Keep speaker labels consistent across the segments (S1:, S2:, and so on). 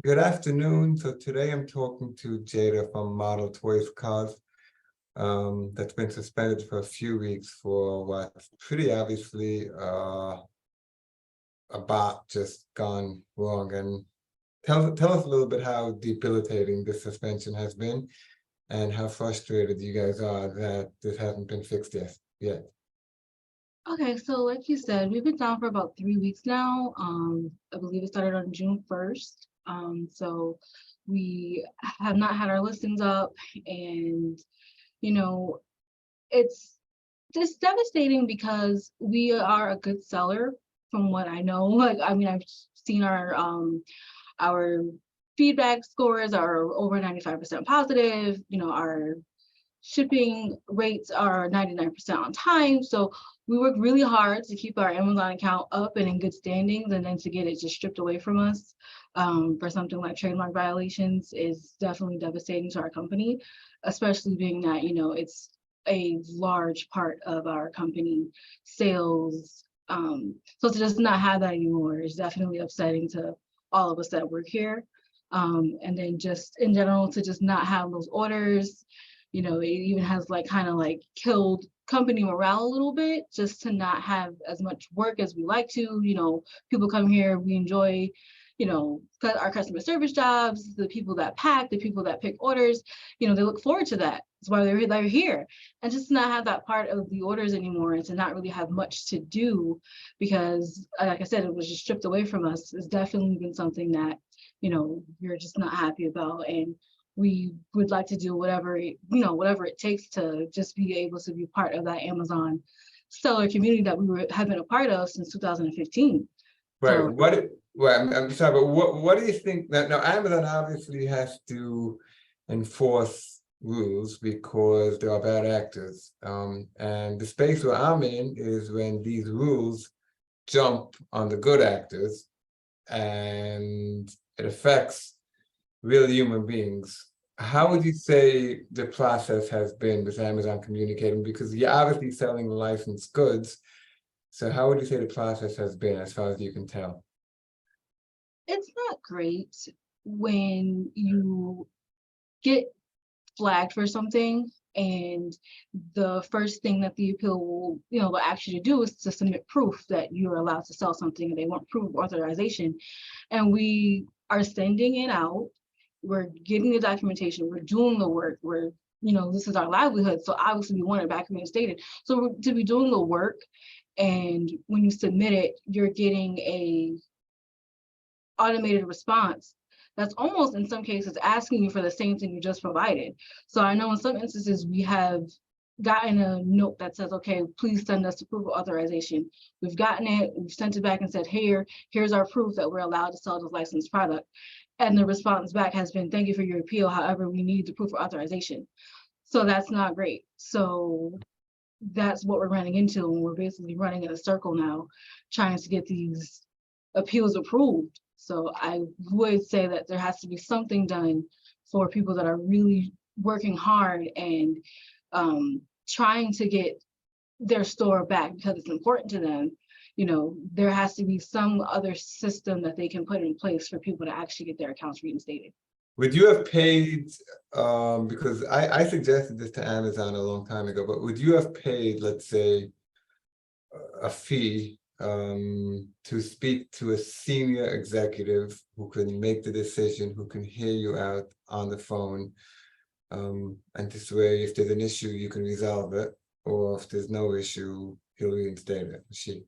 S1: Good afternoon. So today I'm talking to Jada from Model Toys Cars. That's been suspended for a few weeks for what's pretty obviously a bot just gone wrong. And tell us a little bit how debilitating this suspension has been and how frustrated you guys are that this hasn't been fixed yet.
S2: Okay, so like you said, we've been down for about 3 weeks now. I believe it started on June 1st. So we have not had our listings up, and you know, it's just devastating because we are a good seller from what I know. Like, I mean, I've seen our feedback scores are over 95% positive. Our shipping rates are 99% on time. So we work really hard to keep our Amazon account up and in good standings, and then to get it just stripped away from us for something like trademark violations is definitely devastating to our company, especially being that, it's a large part of our company sales. So to just not have that anymore is definitely upsetting to all of us that work here. And then just in general, to just not have those orders, it even has kind of killed company morale a little bit, just to not have as much work as we like to. People come here, we enjoy, our customer service jobs, the people that pack, the people that pick orders, they look forward to that. That's why they're here. And just to not have that part of the orders anymore, and to not really have much to do because, like I said, it was just stripped away from us, has definitely been something that, we're just not happy about. And we would like to do whatever it takes to just be able to be part of that Amazon seller community that have been a part of since 2015.
S1: Right.
S2: So
S1: I'm sorry, but what do you think that now Amazon obviously has to enforce rules because there are bad actors. And the space where I'm in is when these rules jump on the good actors and it affects real human beings. How would you say the process has been with Amazon communicating? Because you're obviously selling licensed goods. So how would you say the process has been as far as you can tell?
S2: it's not great when you get flagged for something, and the first thing that the appeal will ask you to do is to submit proof that you're allowed to sell something, and they want proof of authorization. And we are sending it out, we're getting the documentation, we're doing the work, this is our livelihood, so obviously we want it back reinstated. So to be doing the work, and when you submit it, you're getting a automated response that's almost in some cases asking you for the same thing you just provided. So I know in some instances we have gotten a note that says, okay, please send us the proof of authorization. We've gotten it, we've sent it back and said, here's our proof that we're allowed to sell this licensed product. And the response back has been, thank you for your appeal. However, we need the proof of authorization. So that's not great. So that's what we're running into, and we're basically running in a circle now, trying to get these appeals approved. So I would say that there has to be something done for people that are really working hard and trying to get their store back because it's important to them. There has to be some other system that they can put in place for people to actually get their accounts reinstated.
S1: Would you have paid, because I suggested this to Amazon a long time ago, but would you have paid, let's say, a fee to speak to a senior executive who can make the decision, who can hear you out on the phone, and this way, if there's an issue, you can resolve it, or if there's no issue, he'll reinstate it.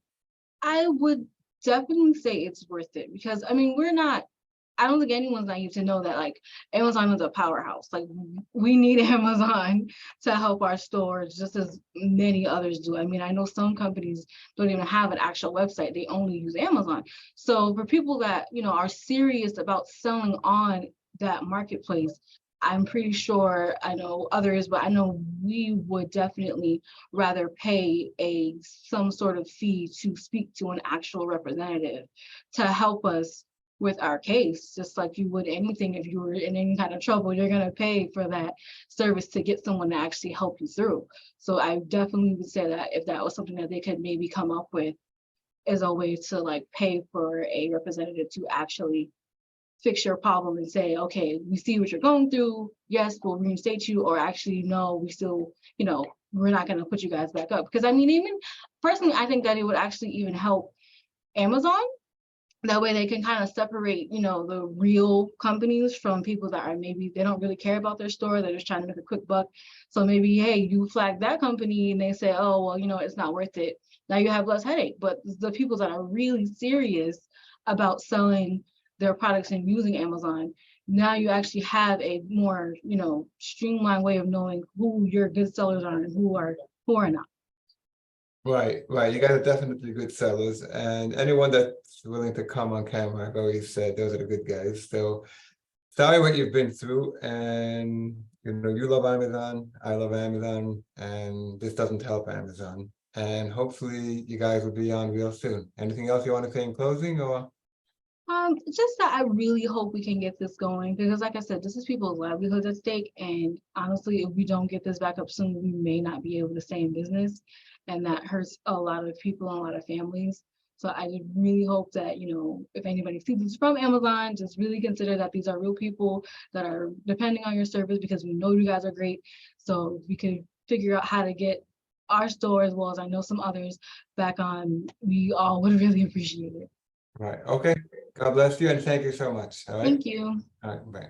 S2: I would definitely say it's worth it because I don't think anyone's naive to know that Amazon is a powerhouse. We need Amazon to help our stores just as many others do. I know some companies don't even have an actual website. They only use Amazon. So for people that, are serious about selling on that marketplace, I'm pretty sure, I know others, but I know we would definitely rather pay some sort of fee to speak to an actual representative to help us with our case, just like you would anything. If you were in any kind of trouble, you're going to pay for that service to get someone to actually help you through. So I definitely would say that if that was something that they could maybe come up with as a way to pay for a representative to actually fix your problem and say, okay, we see what you're going through. Yes, we'll reinstate you, or actually, no, we still, we're not going to put you guys back up. Because I mean, even personally, I think that it would actually even help Amazon. That way they can kind of separate, the real companies from people that are maybe they don't really care about their store. They're just trying to make a quick buck. So maybe, hey, you flag that company and they say, oh, well, it's not worth it. Now you have less headache. But the people that are really serious about selling their products and using Amazon, now you actually have a more, streamlined way of knowing who your good sellers are and who are not.
S1: Right. You guys are definitely good sellers, and anyone that's willing to come on camera, I've always said those are the good guys. So sorry what you've been through, and you love Amazon, I love Amazon, and this doesn't help Amazon. And hopefully you guys will be on real soon. Anything else you want to say in closing, or?
S2: Just that I really hope we can get this going, because like I said, this is people's livelihoods at stake. And honestly, if we don't get this back up soon, we may not be able to stay in business. And that hurts a lot of people and a lot of families. So I just really hope that, if anybody sees this from Amazon, just really consider that these are real people that are depending on your service, because we know you guys are great. So if we could figure out how to get our store, as well as I know some others, back on, we all would really appreciate it.
S1: Right. Okay. God bless you, and thank you so much. All right.
S2: Thank you.
S1: All right. Bye.